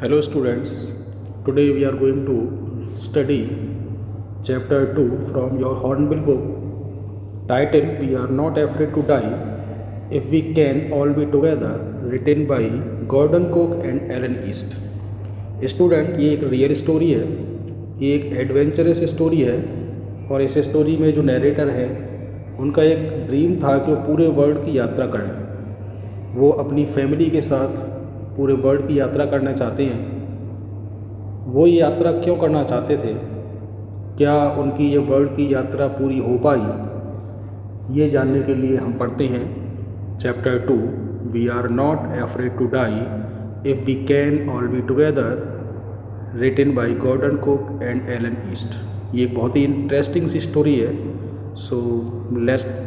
Hello students, today we are going to study chapter 2 from your Hornbill book titled We Are Not Afraid to Die If We Can All Be Together, written by Gordon Cook and Alan East. Student, ये एक real story है, ये एक adventurous story है और इस story में जो नरेटर है उनका एक ड्रीम था कि वो पूरे वर्ल्ड की यात्रा करें। वो अपनी फैमिली के साथ पूरे वर्ल्ड की यात्रा करना चाहते हैं। वो ये यात्रा क्यों करना चाहते थे, क्या उनकी ये वर्ल्ड की यात्रा पूरी हो पाई, ये जानने के लिए हम पढ़ते हैं chapter 2 we are not afraid to die if we can all be together, written by Gordon Cook and Alan East. ये एक बहुत ही इंटरेस्टिंग सी स्टोरी है। So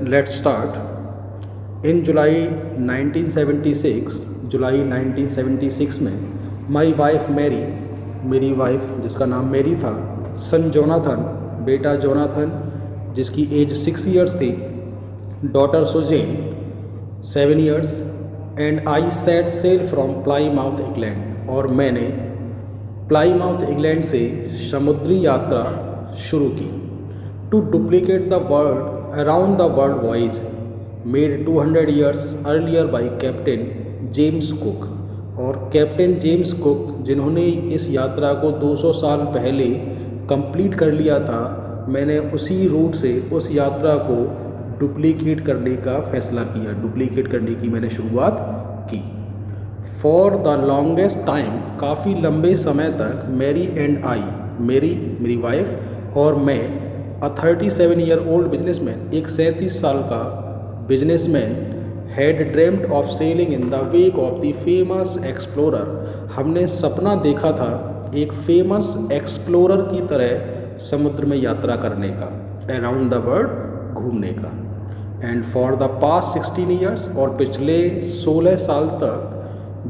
let's start. In July 1976 में माई वाइफ मैरी, मेरी वाइफ जिसका नाम Mary था, son Jonathan, बेटा जोनाथन जिसकी एज 6 ईयर्स थी, daughter Suzanne 7 years, and I set sail from Plymouth England, और मैंने प्लाईमाउथ इंग्लैंड से समुद्री यात्रा शुरू की। To duplicate the world around the world voyage made 200 years earlier by captain James Cook. और कैप्टन जेम्स कुक जिन्होंने इस यात्रा को 200 साल पहले कंप्लीट कर लिया था, मैंने उसी रूट से उस यात्रा को डुप्लीकेट करने का फैसला किया, डुप्लीकेट करने की मैंने शुरुआत की। फॉर द लॉन्गेस्ट टाइम, काफ़ी लंबे समय तक, मैरी एंड आई, मेरी वाइफ और मैं, अ 37 year old बिजनेसमैन, एक 37 साल का businessman, had dreamed of selling in the wake of the famous explorer. हमने सपना देखा था एक फेमस एक्सप्लोरर की तरह समुद्र में यात्रा करने का, अराउंड द वर्ल्ड घूमने का। And for the past 16 years, और पिछले 16 साल तक,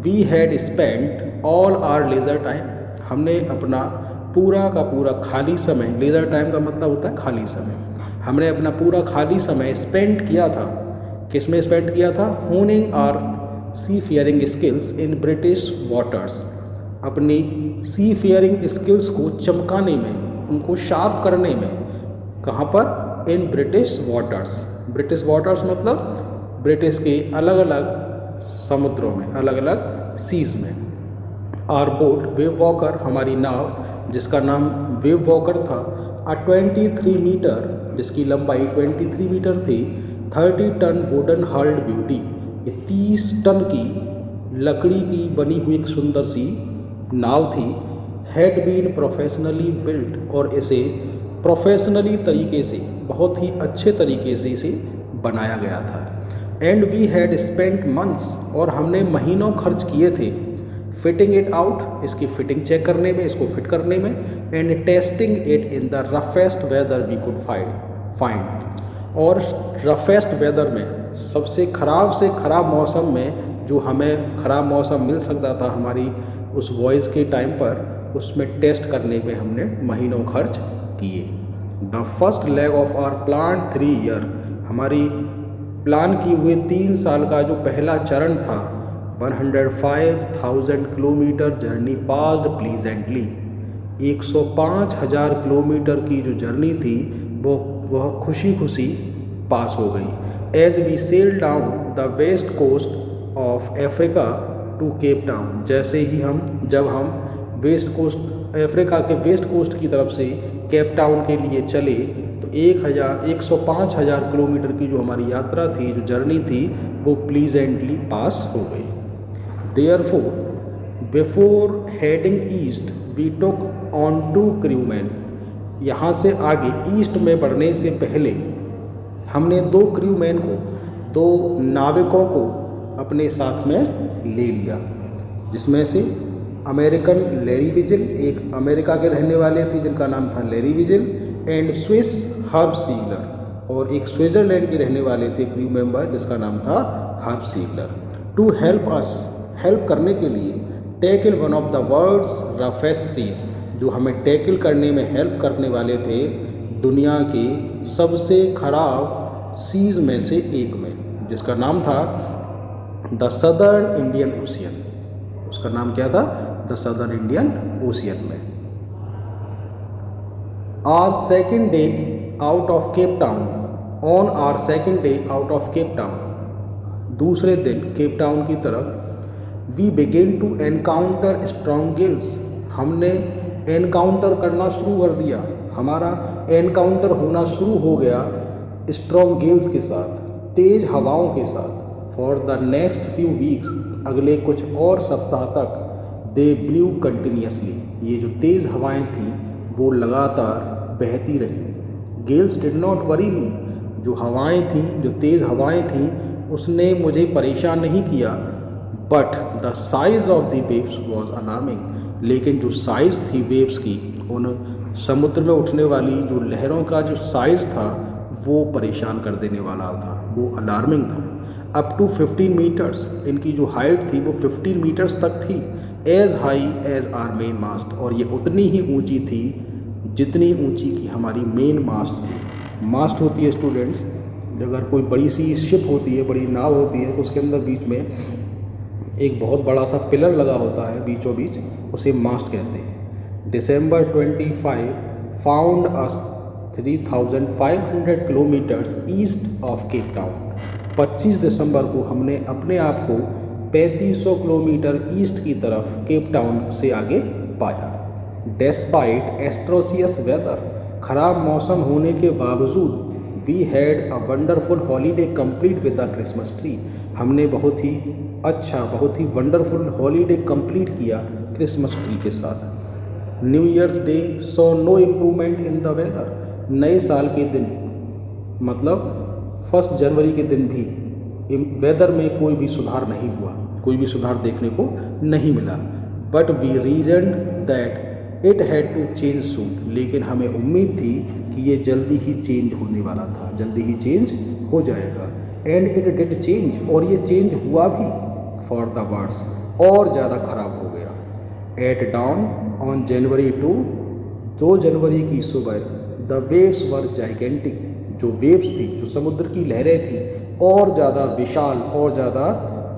we had spent all our leisure time, हमने अपना पूरा का पूरा खाली समय, लेजर टाइम का मतलब होता है खाली समय, हमने अपना पूरा खाली समय स्पेंड किया था। किस में स्पेंड किया था? Honing our seafaring skills in British waters, अपनी सी फेयरिंग स्किल्स को चमकाने में, उनको शार्प करने में। कहाँ पर? इन ब्रिटिश वाटर्स। ब्रिटिश वाटर्स मतलब ब्रिटिश के अलग अलग समुद्रों में, अलग अलग सीज में। आर बोट वेव वॉकर, हमारी नाव जिसका नाम वेव वॉकर था, 23 मीटर, जिसकी लंबाई 23 मीटर थी, 30 टन वुडन हल्ड ब्यूटी, ये 30 टन की लकड़ी की बनी हुई एक सुंदर सी नाव थी। हैड बीन प्रोफेशनली बिल्ट, और इसे प्रोफेशनली तरीके से, बहुत ही अच्छे तरीके से इसे बनाया गया था। And we had spent months, और हमने महीनों खर्च किए थे, फिटिंग इट आउट, इसकी फिटिंग चेक करने में, इसको फिट करने में, and testing it in the roughest weather we could find, और रफेस्ट वेदर में, सबसे ख़राब से ख़राब मौसम में, जो हमें ख़राब मौसम मिल सकता था हमारी उस वॉइस के टाइम पर, उसमें टेस्ट करने में हमने महीनों खर्च किए। The first leg of our plan 3 year, हमारी प्लान की हुए 3 साल का जो पहला चरण था, 105,000 kilometre journey passed pleasantly, 105,000 kilometre की जो जर्नी थी वह खुशी खुशी पास हो गई। As we sail down the west coast of Africa to Cape Town, जैसे ही जब हम वेस्ट कोस्ट, अफ्रीका के वेस्ट कोस्ट की तरफ से केप टाउन के लिए चले, तो 105,000 किलोमीटर की जो हमारी यात्रा थी, जो जर्नी थी, वो प्लीजेंटली पास हो गई। Therefore before heading east we took on 2 crewmen, यहाँ से आगे ईस्ट में बढ़ने से पहले हमने 2 क्रूमैन को, 2 नाविकों को अपने साथ में ले लिया, जिसमें से अमेरिकन लैरी विजिल, एक अमेरिका के रहने वाले थे जिनका नाम था Larry Vigil, and Swiss Herb Siegler, और एक स्विट्ज़रलैंड के रहने वाले थे क्रू मेंबर जिसका नाम था Herb Siegler. To help us, help करने के लिए, tackle one of the world's roughest seas, जो हमें टैकल करने में हेल्प करने वाले थे दुनिया के सबसे ख़राब सीज में से एक में, जिसका नाम था द सदर्न इंडियन ओशियन। उसका नाम क्या था? द सदर्न इंडियन ओशियन में। Our second day out of Cape Town, on our second day out of Cape Town, दूसरे दिन केप टाउन की तरफ, we begin to encounter strong gales, हमने एनकाउंटर करना शुरू कर दिया, हमारा एनकाउंटर होना शुरू हो गया स्ट्रॉन्ग गिल्स के साथ, तेज़ हवाओं के साथ। For the next few weeks, अगले कुछ और सप्ताह तक, दे ब्लू कंटिन्यूसली, ये जो तेज़ हवाएं थीं वो लगातार बहती रहीं। गेल्स डिड नॉट वरी मी, जो हवाएं थीं, जो तेज़ हवाएं थीं, उसने मुझे परेशान नहीं किया। But the size of the waves was alarming, लेकिन जो साइज़ थी वेव्स की, उन समुद्र में उठने वाली जो लहरों का जो साइज़ था वो परेशान कर देने वाला था, वो अलार्मिंग था। अप टू 15 मीटर्स, इनकी जो हाइट थी वो 15 मीटर्स तक थी। As high as our main mast, और ये उतनी ही ऊंची थी जितनी ऊंची की हमारी मेन मास्ट थी। मास्ट होती है स्टूडेंट्स, अगर कोई बड़ी सी शिप होती है, बड़ी नाव होती है, तो उसके अंदर बीच में एक बहुत बड़ा सा पिलर लगा होता है बीचों बीच, उसे मास्ट कहते हैं। December 25 found us 3500 kilometres east of Cape town, 25 दिसंबर को हमने अपने आप को 3500 किलोमीटर ईस्ट की तरफ केप टाउन से आगे पाया। डेस्पाइट एस्ट्रोसियस वेदर, ख़राब मौसम होने के बावजूद, we had a wonderful holiday complete with the Christmas tree, हमने बहुत ही अच्छा, बहुत ही वंडरफुल हॉलीडे कंप्लीट किया क्रिसमस ट्री के साथ। New Year's Day so no improvement in the weather, नए साल के दिन मतलब 1 जनवरी के दिन भी वेदर में कोई भी सुधार नहीं हुआ, कोई भी सुधार देखने को नहीं मिला। But we reason that it had to change soon, लेकिन हमें उम्मीद थी कि ये जल्दी ही चेंज होने वाला था, जल्दी ही चेंज हो जाएगा। एंड इट डिड चेंज, और ये चेंज हुआ भी फॉर द वर्स, और ज़्यादा ख़राब हो गया। एट डाउन ऑन जनवरी 2 जनवरी की सुबह, द वेव्स वर जाइगेंटिक, जो वेव्स थी, जो समुद्र की लहरें थी, और ज़्यादा विशाल और ज़्यादा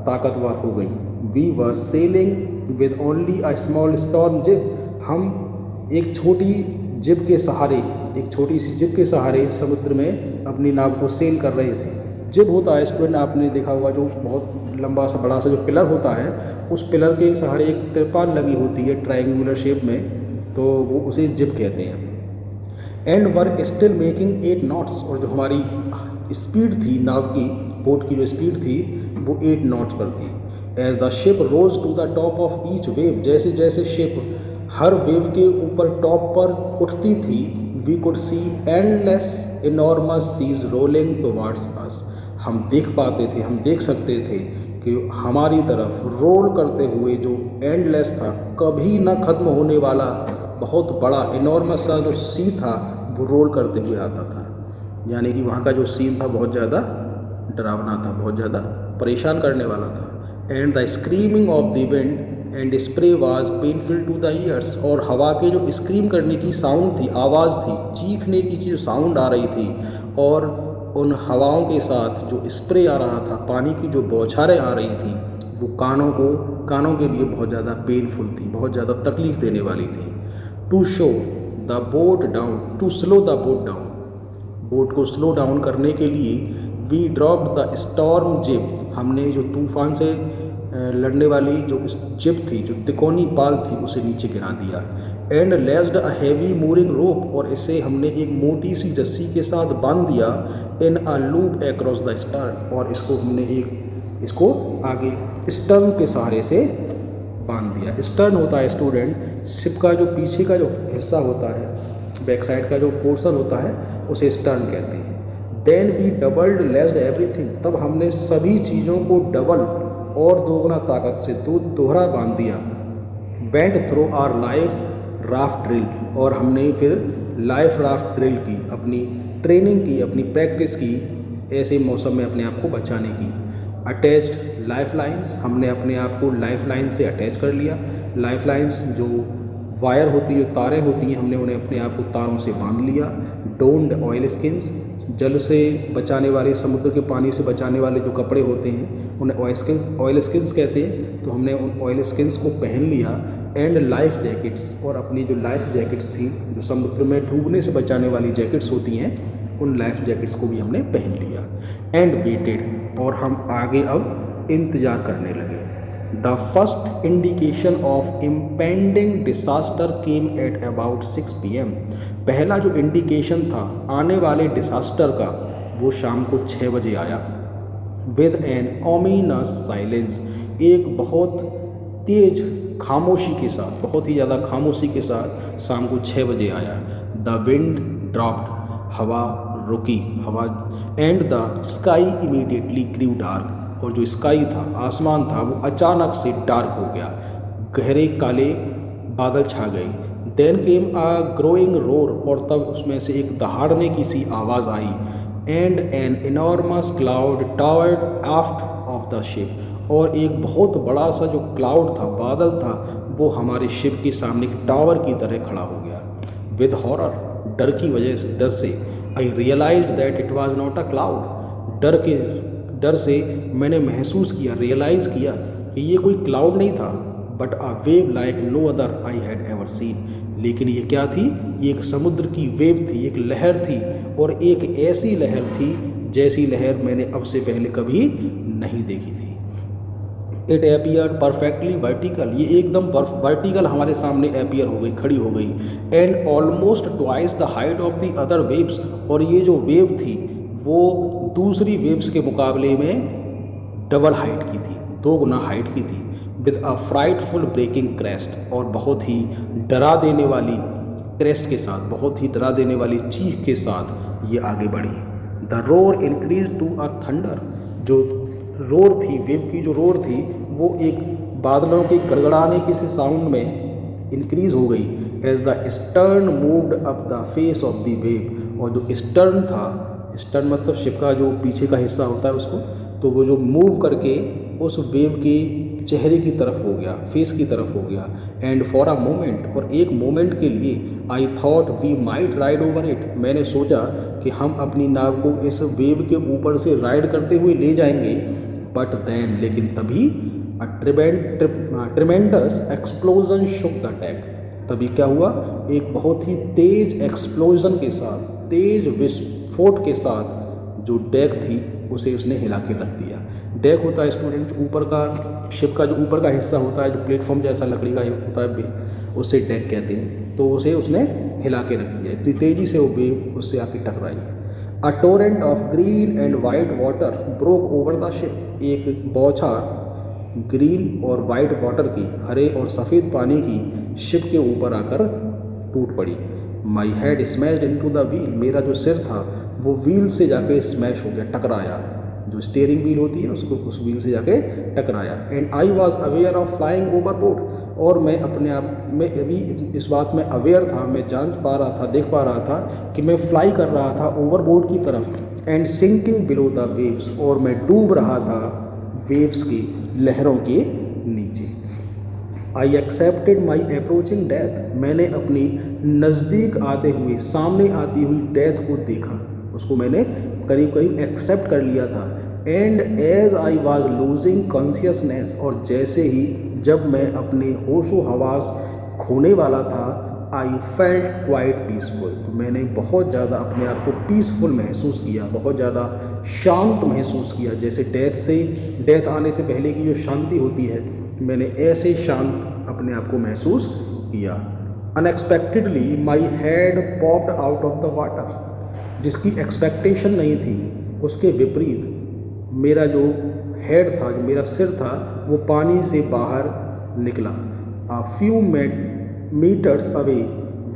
ताकतवर हो गई। We were sailing with only a small storm jib, हम एक छोटी जिब के सहारे, एक छोटी सी जिब के सहारे समुद्र में अपनी नाव को सेल कर रहे थे। जिब होता है स्टूडेंट, आपने देखा होगा, जो बहुत लंबा सा बड़ा सा जो पिलर होता है, उस पिलर के सहारे एक तिरपाल लगी होती है ट्रायंगुलर शेप में, तो वो उसे जिब कहते हैं। And were still making 8 knots, और जो हमारी स्पीड थी नाव की, बोट की जो स्पीड थी वो 8 नॉट्स पर थी। As the ship rose to the top of each wave, जैसे जैसे शिप हर वेव के ऊपर टॉप पर उठती थी, we could see endless enormous seas rolling towards us, हम देख पाते थे, हम देख सकते थे कि हमारी तरफ रोल करते हुए जो एंडलेस था, कभी ना ख़त्म होने वाला बहुत बड़ा इनॉर्मस सा जो सी था वो रोल करते हुए आता था। यानी कि वहाँ का जो सीन था बहुत ज़्यादा डरावना था, बहुत ज़्यादा परेशान करने वाला था। And the screaming of the wind and spray was painful to the ears, और हवा के जो स्क्रीम करने की साउंड थी, आवाज़ थी, चीखने की जो साउंड आ रही थी, और उन हवाओं के साथ जो स्प्रे आ रहा था, पानी की जो बौछारें आ रही थी, वो कानों के लिए बहुत ज़्यादा पेनफुल थी, बहुत ज़्यादा तकलीफ़ देने वाली थी। To show the boat down, to slow the boat down, boat को स्लो डाउन करने के लिए वी ड्रॉप्ड द स्टॉर्म जिब, हमने जो तूफान से लड़ने वाली जो जिब थी, जो तिकोनी पाल थी, उसे नीचे गिरा दिया। And lashed a heavy mooring rope, और इसे हमने एक मोटी सी रस्सी के साथ बांध दिया। In a loop across the stern, और इसको आगे स्टर्न के सहारे से बांध दिया। स्टर्न होता है स्टूडेंट शिप का जो पीछे का जो हिस्सा होता है, बैक साइड का जो पोर्शन होता है, उसे स्टर्न कहते हैं। Then we doubled lashed everything, तब हमने सभी चीज़ों को डबल और दोगुना ताकत से दोहरा बांध दिया। Went through our life raft drill, और हमने फिर लाइफ राफ्ट ड्रिल की, अपनी ट्रेनिंग की, अपनी प्रैक्टिस की, ऐसे मौसम में अपने आप को बचाने की। अटैच्ड लाइफ लाइन्स, हमने अपने आप को लाइफ लाइन से अटैच कर लिया। लाइफ लाइन्स जो वायर होती है, जो तारें होती हैं, हमने उन्हें अपने आप को तारों से बांध लिया। डोन्ड ऑयल स्किन्स, जल से बचाने वाले, समुद्र के पानी से बचाने वाले जो कपड़े होते हैं उन्हें ऑयल स्किन्स कहते हैं, तो हमने उन ऑयल स्किन्स को पहन लिया। एंड लाइफ जैकेट्स, और अपनी जो लाइफ जैकेट्स थी, जो समुद्र में डूबने से बचाने वाली जैकेट्स होती हैं, उन लाइफ जैकेट्स को भी हमने पहन लिया। एंड वेटेड, और हम आगे अब इंतज़ार करने लगे। The first indication of impending disaster came at about 6 PM। पहला जो इंडिकेशन था आने वाले डिसास्टर का, वो शाम को 6 बजे आया। विद एन ओमिनस साइलेंस, एक बहुत तेज खामोशी के साथ, बहुत ही ज़्यादा खामोशी के साथ शाम को 6 बजे आया। द विंड ड्रॉप्ड, हवा रुकी, हवा, and the sky immediately grew dark, और जो स्काई था, आसमान था, वो अचानक से डार्क हो गया, गहरे काले बादल छा गए। Then came a growing roar, और तब उसमें से एक दहाड़ने की सी आवाज़ आई। And an enormous cloud toward aft of the ship, और एक बहुत बड़ा सा जो क्लाउड था, बादल था, वो हमारे शिप के सामने एक टावर की तरह खड़ा हो गया। विद हॉरर, डर की वजह से, डर से, I realize that it was not a cloud, डर से मैंने महसूस किया, रियलाइज़ किया कि ये कोई क्लाउड नहीं था, but a wave like no other I had ever seen. लेकिन ये क्या थी? ये एक समुद्र की वेव थी, एक लहर थी, और एक ऐसी लहर थी जैसी लहर मैंने अब से पहले कभी नहीं देखी थी। इट अपीयर्ड परफेक्टली वर्टिकल, ये एकदम वर्टिकल हमारे सामने अपीयर हो गई, खड़ी हो गई। And almost twice the height of the other waves, और ये जो वेव थी वो दूसरी वेव्स के मुकाबले में डबल हाइट की थी, 2 गुना हाइट की थी। With a frightful breaking crest, और बहुत ही डरा देने वाली क्रेस्ट के साथ, बहुत ही डरा देने वाली चीख के साथ ये आगे बढ़ी। The roar increased to a thunder, जो रोर थी, वेव की जो रोर थी, वो एक बादलों के गड़गड़ाने के से साउंड में इंक्रीज हो गई। As the stern moved up the face of the wave, और जो स्टर्न था, स्टर्न मतलब शिप का जो पीछे का हिस्सा होता है उसको, तो वो जो मूव करके उस वेव के चेहरे की तरफ हो गया, फेस की तरफ हो गया। एंड फॉर अ मोमेंट, और एक मोमेंट के लिए, I thought we might ride over it, मैंने सोचा कि हम अपनी नाव को इस वेव के ऊपर से राइड करते हुए ले जाएंगे। बट देन, लेकिन तभी a tremendous explosion shook the deck, तभी क्या हुआ? एक बहुत ही तेज एक्सप्लोजन के साथ, तेज विस्फोट के साथ जो डेक थी उसे उसने हिला के रख दिया। डेक होता है स्टूडेंट ऊपर का, शिप का जो ऊपर का हिस्सा होता है, जो प्लेटफॉर्म जैसा लकड़ी का होता है, उसे डेक कहते हैं। तो उसे उसने हिला के रख दिया, इतनी तेज़ी से वो वेव उससे आके टकराई। A torrent of green and white water broke over the ship, एक बौछार ग्रीन और वाइट वाटर की, हरे और सफ़ेद पानी की शिप के ऊपर आकर टूट पड़ी। My head smashed into the wheel, मेरा जो सिर था वो व्हील से जाके स्मैश हो गया, टकराया, जो स्टीयरिंग व्हील होती है उसको, उस व्हील से जाके टकराया। And I was aware of flying overboard, और मैं अपने आप में अभी इस बात में अवेयर था, मैं जान पा रहा था, देख पा रहा था कि मैं फ्लाई कर रहा था ओवरबोर्ड की तरफ। And sinking below the waves, और मैं डूब रहा था वेव्स की, लहरों के नीचे। I accepted my approaching death, मैंने अपनी नज़दीक आते हुए, सामने आती हुई डेथ को देखा, उसको मैंने करीब करीब एक्सेप्ट कर लिया था। And as I was losing consciousness, और जैसे ही, जब मैं अपने होशो हवास खोने वाला था, आई फेल्ट क्वाइट पीसफुल, तो मैंने बहुत ज़्यादा अपने आप को पीसफुल महसूस किया, बहुत ज़्यादा शांत महसूस किया, जैसे डेथ आने से पहले की जो शांति होती है, मैंने ऐसे शांत अपने आप को महसूस किया। Unexpectedly my head popped out of the water, जिसकी एक्सपेक्टेशन नहीं थी, उसके विपरीत मेरा जो हेड था, जो मेरा सिर था, वो पानी से बाहर निकला। A few metres away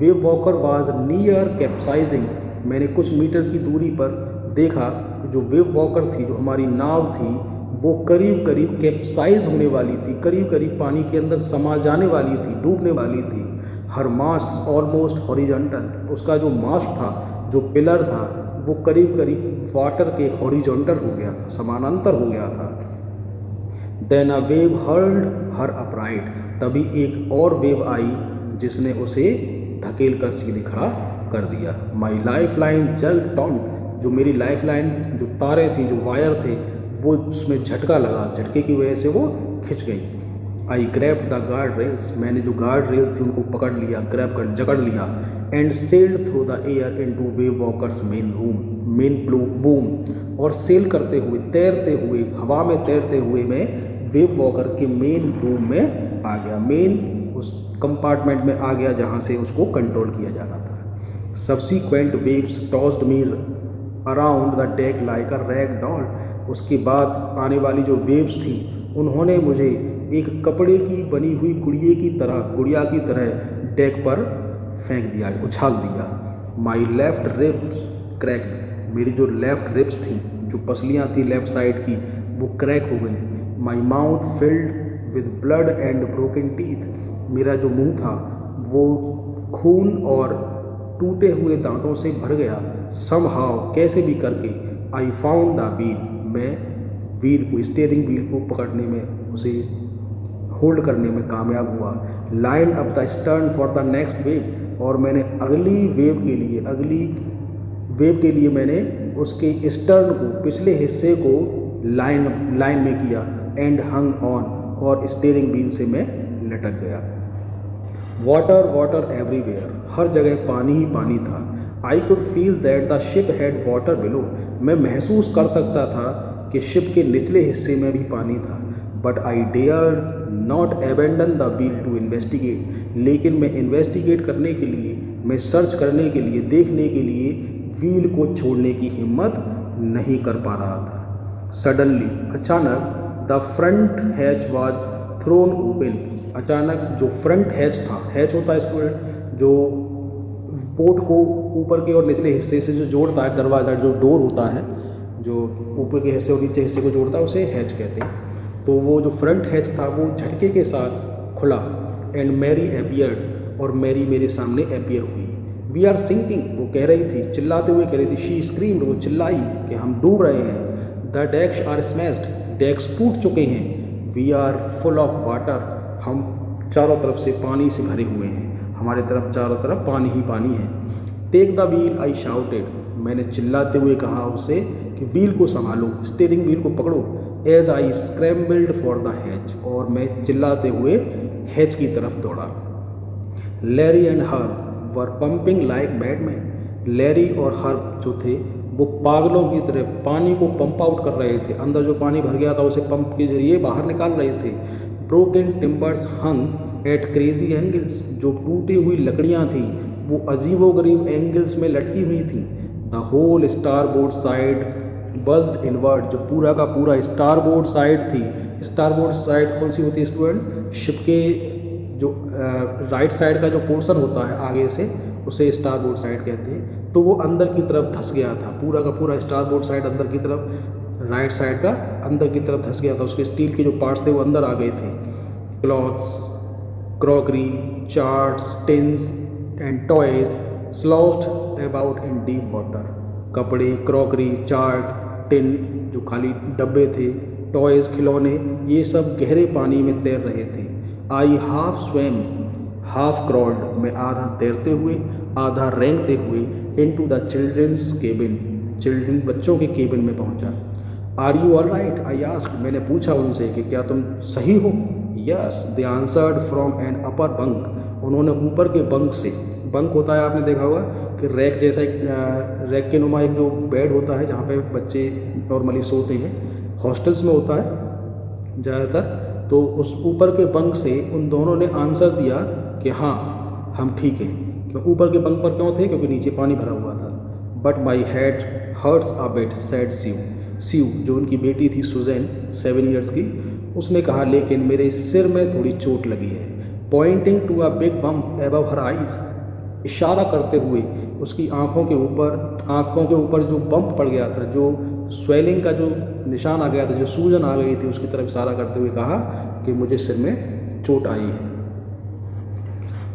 Wavewalker was near capsizing, मैंने कुछ मीटर की दूरी पर देखा कि जो वेव वॉकर थी, जो हमारी नाव थी, वो करीब करीब कैप्साइज होने वाली थी, करीब करीब पानी के अंदर समा जाने वाली थी, डूबने वाली थी। हर मास्ट ऑलमोस्ट हॉरिजॉन्टल, उसका जो मास्ट था, जो पिलर था, वो करीब करीब वाटर के हॉरिजॉन्टल हो गया था, समानांतर हो गया था। Then a wave hurled her upright, तभी एक और वेव आई जिसने उसे धकेल कर सीधे खड़ा कर दिया। माई लाइफ लाइन जल्द टॉन्ट, जो मेरी लाइफ लाइन, जो तारे थी, जो वायर थे, वो उसमें झटका लगा, झटके की वजह से वो खिंच गई। आई ग्रैब्ड द गार्ड रेल्स, मैंने जो गार्ड रेल्स थी उनको पकड़ लिया, ग्रैब कर जकड़ लिया। And sailed through the air into wave walkers main boom, और सेल करते हुए, तैरते हुए, हवा में तैरते हुए मैं वेव वॉकर के मेन बूम में आ गया, मेन उस कंपार्टमेंट में आ गया जहाँ से उसको कंट्रोल किया जाना था। Subsequent waves tossed me around the deck like a rag doll, उसके बाद आने वाली जो वेव्स थी उन्होंने मुझे एक कपड़े की बनी हुई गुड़िया की तरह डेक पर फेंक दिया, उछाल दिया। माई लेफ्ट रिब्स क्रैक्ड, मेरी जो लेफ्ट रिब्स थी, जो पसलियाँ थी लेफ्ट साइड की, वो क्रैक हो गई। My mouth filled with blood and broken teeth, मेरा जो मुंह था वो खून और टूटे हुए दांतों से भर गया। समहाउ, कैसे भी करके, आई फाउंड द व्हील, मैं व्हील को, स्टीयरिंग व्हील को पकड़ने में, उसे होल्ड करने में कामयाब हुआ। Line up the stern for the next wave, और मैंने अगली वेव के लिए मैंने उसके स्टर्न को, पिछले हिस्से को लाइन में किया। एंड हंग ऑन, और स्टीयरिंग व्हील से मैं लटक गया। वाटर एवरीवेयर, हर जगह पानी ही पानी था। I could feel that the ship had water below, मैं महसूस कर सकता था कि शिप के निचले हिस्से में भी पानी था। But I dared not abandon the wheel to investigate, लेकिन मैं इन्वेस्टिगेट करने के लिए, मैं सर्च करने के लिए, देखने के लिए व्हील को छोड़ने की हिम्मत नहीं कर पा रहा था। सडनली, अचानक, the front hatch was thrown open, अचानक जो फ्रंट हैच था, हैच होता है स्टूडेंट जो बोट को ऊपर के और निचले हिस्से से जो जोड़ता है, दरवाज़ा जो डोर होता है, जो ऊपर के हिस्से और नीचे हिस्से को जोड़ता है, उसे हैच कहते हैं। तो वो जो फ्रंट हैच था वो झटके के साथ खुला। एंड मैरी अपीयर्ड, और मैरी मेरे सामने अपीयर हुई। वी आर सिंकिंग, वो कह रही थी, चिल्लाते हुए कह रही थी। शी स्क्रीम्ड, वो चिल्लाई कि हम डूब रहे हैं। The decks are smashed, decks टूट चुके हैं। We are full of water, हम चारों तरफ से पानी से भरे हुए हैं, हमारे तरफ चारों तरफ पानी ही पानी है। Take the wheel, I shouted, मैंने चिल्लाते हुए कहा उसे कि व्हील को संभालो, स्टीयरिंग व्हील को पकड़ो। As I scrambled for the hatch, और मैं चिल्लाते हुए हैच की तरफ दौड़ा। Larry and Herb were pumping like madmen, Larry और हर्ब जो थे वो पागलों की तरह पानी को पंप आउट कर रहे थे, अंदर जो पानी भर गया था उसे पंप के जरिए बाहर निकाल रहे थे। ब्रोकन टिम्बर्स हंग एट क्रेजी एंगल्स, जो टूटी हुई लकड़ियाँ थीं वो अजीबोगरीब एंगल्स में लटकी हुई थीं। The whole starboard side bulged inward, जो पूरा का पूरा स्टारबोर्ड साइड थी। स्टारबोर्ड साइड कौन सी होती है स्टूडेंट? शिप के जो राइट साइड का जो पोर्शन होता है आगे से, उसे स्टारबोर्ड साइड कहते हैं। तो वो अंदर की तरफ धंस गया था, पूरा का पूरा स्टारबोर्ड साइड अंदर की तरफ, राइट साइड का अंदर की तरफ धंस गया था। उसके स्टील के जो पार्ट्स थे वो अंदर आ गए थे। Clothes, crockery, charts, tins and toys sloshed about in deep water, कपड़े, क्रॉकरी, चार्ट, टिन जो खाली डब्बे थे, टॉयज़, खिलौने, ये सब गहरे पानी में तैर रहे थे। I half swam half crawled, मैं आधा तैरते हुए आधा रेंगते हुए into the children's cabin, children बच्चों के केबिन में पहुंचा। Are you all right, I asked, मैंने पूछा उनसे कि क्या तुम सही हो? Yes, they answered from an upper bunk, उन्होंने ऊपर के बंक से, बंक होता है आपने देखा होगा कि रैक जैसा एक रैक के नुमा एक जो बेड होता है जहाँ पे बच्चे नॉर्मली सोते हैं, हॉस्टल्स में होता है ज़्यादातर। तो उस ऊपर के बंक से उन दोनों ने आंसर दिया कि हाँ हम ठीक हैं। क्यों ऊपर के बंक पर क्यों थे? क्योंकि नीचे पानी भरा हुआ था। But my head hurts a bit, said सीव जो उनकी बेटी थी सुजैन 7 ईयर्स की, उसने कहा लेकिन मेरे सिर में थोड़ी चोट लगी है। Pointing to a big bump above her eyes, इशारा करते हुए उसकी आँखों के ऊपर जो बम्प पड़ गया था, जो स्वेलिंग का जो निशान आ गया था, जो सूजन आ गई थी, उसकी तरफ इशारा करते हुए कहा कि मुझे सिर में चोट आई है।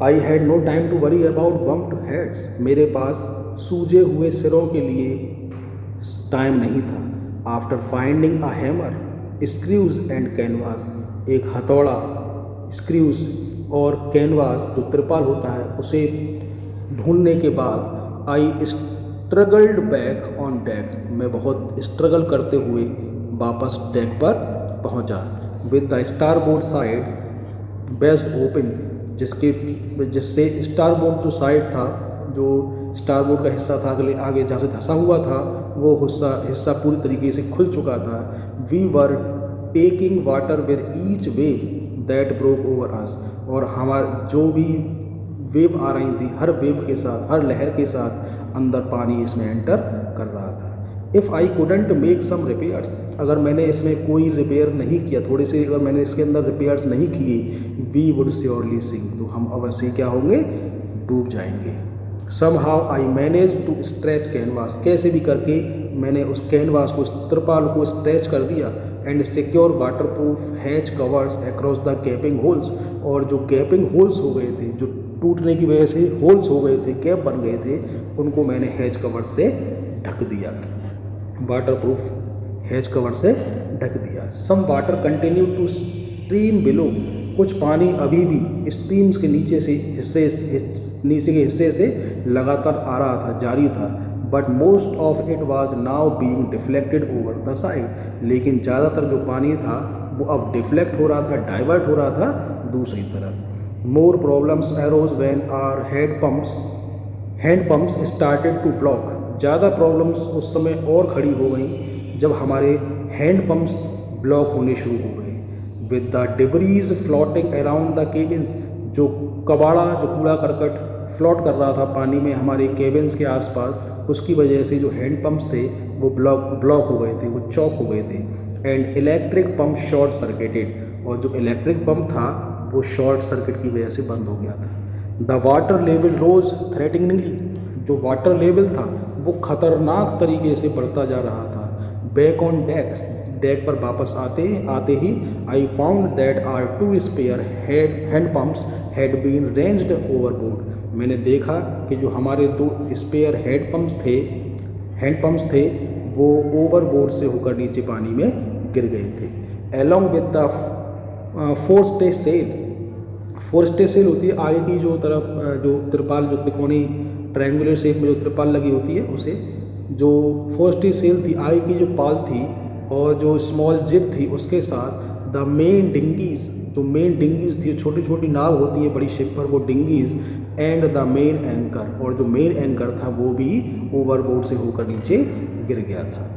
I had no time to worry about bumped heads, मेरे पास सूजे हुए सिरों के लिए टाइम नहीं था। After finding a hammer, screws and canvas, एक हथौड़ा, स्क्रूज और कैनवास जो त्रिपाल होता है उसे ढूंढने के बाद आई स्ट्रगल्ड बैक ऑन डेक, मैं बहुत स्ट्रगल करते हुए वापस डेक पर पहुंचा। With the starboard side best open, जिससे स्टारबोर्ड जो साइड था, जो स्टारबोर्ड का हिस्सा था अगले आगे जहाँ से धंसा हुआ था, वो हिस्सा पूरी तरीके से खुल चुका था। We were taking water with each wave that broke over us, और हमारे जो भी वेव आ रही थी, हर वेव के साथ, हर लहर के साथ अंदर पानी इसमें एंटर कर रहा था। If I couldn't make some repairs, अगर मैंने इसमें कोई रिपेयर नहीं किया, थोड़े से अगर मैंने इसके अंदर रिपेयर्स नहीं किए, वी वुड श्योरली सिंक, तो हम अवश्य क्या होंगे, डूब जाएंगे। Somehow I manage to stretch canvas, कैसे भी करके मैंने उस कैनवास को, उस त्रिपाल को स्ट्रेच कर दिया। And secure water proof hatch covers across the gapping holes, और जो गैपिंग होल्स हो गए थे, जो टूटने की वजह से होल्स हो गए थे, गैप बन गए थे, उनको मैंने हैच कवर से ढक दिया, वाटर प्रूफ हैच कवर से ढक दिया। Some water continue to stream below, कुछ पानी अभी भी स्ट्रीम्स के नीचे के हिस्से से लगातार आ रहा था, जारी था। But most of it was now being deflected over the side, लेकिन ज़्यादातर जो पानी था वो अब डिफ्लेक्ट हो रहा था, डाइवर्ट हो रहा था दूसरी तरफ। More problems arose when our hand pumps started to block, ज़्यादा प्रॉब्लम्स उस समय और खड़ी हो गई जब हमारे हैंड पम्प्स ब्लॉक होने शुरू हो गए। With the debris floating around the cabins, जो कबाड़ा, जो कूड़ा करकट फ्लोट कर रहा था पानी में हमारे केबिन्स के आसपास, उसकी वजह से जो हैंड पम्प्स थे वो ब्लॉक हो गए थे, वो चौक हो गए थे। And electric pump short circuited, और जो इलेक्ट्रिक पंप था वो शॉर्ट सर्किट की वजह से बंद हो गया था। द वाटर लेवल रोज थ्रेटनिंगली, जो वाटर लेवल था वो खतरनाक तरीके से बढ़ता जा रहा था। बैक ऑन डेक पर वापस आते ही I found that our 2 spare hand pumps had been wrenched overboard, मैंने देखा कि जो हमारे 2 स्पेयर हैंड पम्प्स थे वो ओवरबोर्ड से होकर नीचे पानी में गिर गए थे। अलॉन्ग विद द फोरस्टे सेल होती है आगे की जो तरफ, जो त्रिपाल, जो त्रिकोणी ट्रायंगुलर शेप में जो त्रिपाल लगी होती है, उसे जो फोरस्टे सेल थी, आगे की जो पाल थी और जो स्मॉल जिप थी, उसके साथ द मेन डिंगीज, जो मेन डिंगीज थी, छोटी छोटी नाव होती है बड़ी शिप पर, वो डिंगीज, एंड द मेन एंकर, और जो मेन एंकर था वो भी ओवरबोर्ड से होकर नीचे गिर गया था।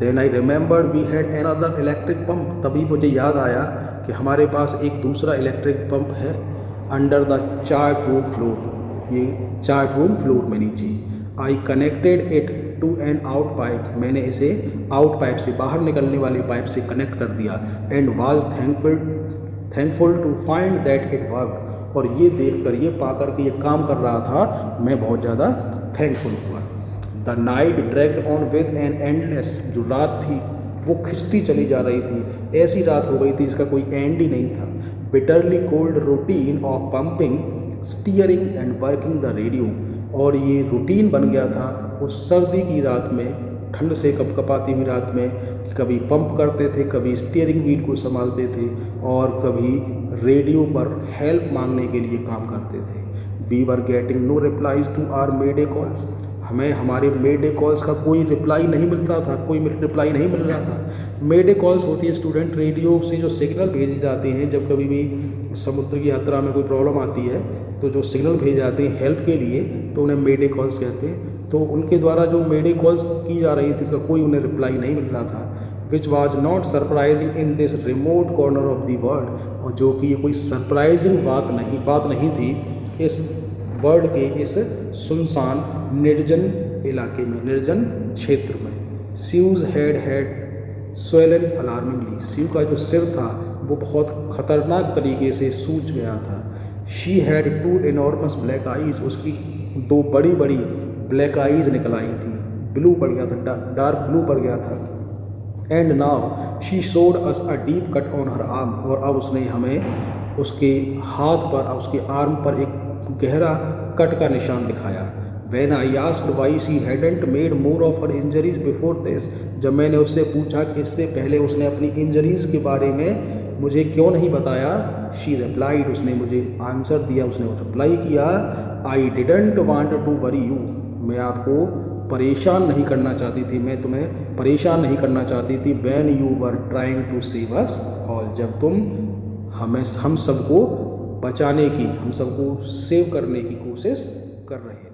Then I remembered we had another electric pump, तभी मुझे याद आया कि हमारे पास एक दूसरा इलेक्ट्रिक पंप है under the chart room floor, ये चार्ट रूम फ्लोर में नीचे। I connected it to an out pipe, मैंने इसे आउट पाइप से, बाहर निकलने वाले पाइप से कनेक्ट कर दिया। And was thankful to find that it worked, और ये देखकर, ये पाकर कि ये काम कर रहा था, मैं बहुत ज़्यादा थैंकफुल हुआ। The night dragged on with an endless, जो रात थी वो खिंचती चली जा रही थी, ऐसी रात हो गई थी इसका कोई एंड ही नहीं था। Bitterly cold routine of pumping, steering and working the radio, और ये रूटीन बन गया था उस सर्दी की रात में, ठंड से कपकपाती हुई रात में, कि कभी पंप करते थे, कभी स्टीयरिंग व्हील को संभालते थे, और कभी रेडियो पर हेल्प मांगने के लिए काम करते थे। We were getting no replies to our mayday calls, हमें हमारे मेडे कॉल्स का कोई रिप्लाई नहीं मिलता था, कोई रिप्लाई नहीं मिल रहा था। मेडे कॉल्स होती है स्टूडेंट, रेडियो से जो सिग्नल भेजे जाते हैं जब कभी भी समुद्र की यात्रा में कोई प्रॉब्लम आती है, तो जो सिग्नल भेजे जाते हैं हेल्प के लिए, तो उन्हें मेडे कॉल्स कहते हैं। तो उनके द्वारा जो मेडे कॉल्स की जा रही थी, उनका कोई उन्हें रिप्लाई नहीं मिल रहा था। Which was not surprising in this remote corner of the world, और जो कि ये कोई सरप्राइजिंग बात नहीं थी इस वर्ल्ड के इस सुनसान निर्जन इलाके में, निर्जन क्षेत्र में। सीव्स हैड स्वेलन अलार्मिंगली, सीव का जो सिर था वो बहुत खतरनाक तरीके से सूज गया था। She had 2 enormous black eyes, उसकी 2 बड़ी बड़ी ब्लैक आईज निकल आई थी, ब्लू पड़ गया था, डार्क ब्लू पड़ गया था। And now she showed us a deep cut on her arm, और अब उसने हमें उसके हाथ पर, उसके आर्म पर एक गहरा कट का निशान दिखाया। When I asked why she hadn't made more of her injuries before this, जब मैंने उससे पूछा कि इससे पहले उसने अपनी इंजरीज़ के बारे में मुझे क्यों नहीं बताया, she replied, उसने मुझे आंसर दिया, उसने रिप्लाई किया, I didn't want to worry you, मैं आपको परेशान नहीं करना चाहती थी, मैं तुम्हें परेशान नहीं करना चाहती थी। When you were trying to save us all, जब तुम हम सबको बचाने की, हम सबको सेव करने की कोशिश कर रहे थे।